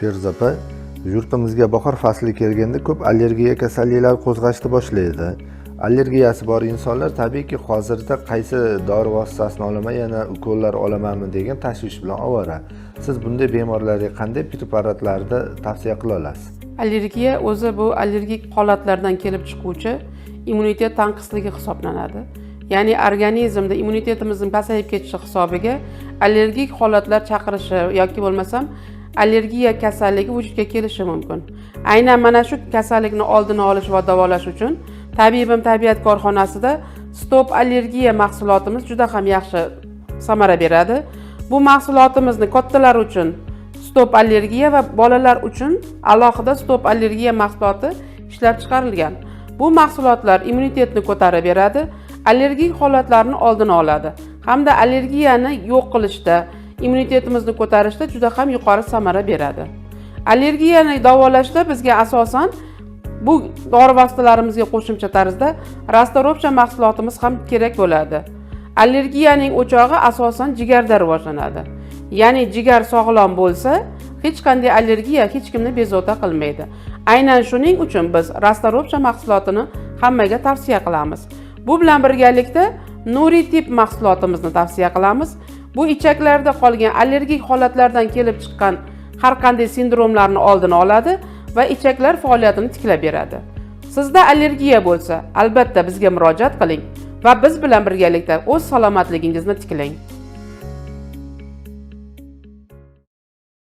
Feruza opa, yurtimizga bahor fasli kelganda ko'p allergiya kasalliklari qo'zg'ashni boshlaydi. Allergiyasi bor insonlar tabiiyki hozirda qaysi dori vositasini olaman, yana ukollar olamanmi degan tashvish bilan ovora. Siz bunday bemorlarga qanday preparatlarni tavsiya qila olasiz? Allergiya o'zi bu allergik holatlardan kelib chiquvchi immunitet tanqisligi hisoblanadi. Ya'ni organizmda immunitetimizning pasayib ketishi hisobiga allergik holatlar chaqirishi yoki bo'lmasam allergiya kasalligi vujudga kelishi mumkin. Aynan mana shu kasallikni oldini olish va davolash uchun Tabibim tabiat korxonasida Stop allergiya mahsulotimiz juda ham yaxshi samara beradi. Bu mahsulotimizni kattalar uchun Stop allergiya va bolalar uchun alohida Stop allergiya mahsuloti ishlab chiqarilgan. Bu mahsulotlar immunitetni ko'tarib beradi, allergik holatlarni oldini oladi hamda allergiyani yo'q qilishda, immunitetimizni ko'tarishda juda ham yuqori samara beradi. Allergiyani davolashda bizga asosan bu dori vositalarimizga qo'shimcha tarzda rastorovcha mahsulotimiz ham kerak bo'ladi. Allergiyaning o'chog'i asosan jigarda rivojlanadi. Ya'ni jigar sog'lom bo'lsa, hech qanday allergiya hech kimni bezovta qilmaydi. Aynan shuning uchun biz rastorovcha mahsulotini hammaga tavsiya qilamiz. Bu bilan birgalikda Nuri tip mahsulotimizni tavsiya qilamiz. Bu ichaklarda qolgan allergik holatlardan kelib chiqqan har qanday sindromlarni oldini oladi va ichaklar faoliyatini tiklab beradi. Sizda allergiya bo'lsa, albatta bizga murojaat qiling va biz bilan birgalikda o'z salomatligingizni tiklang.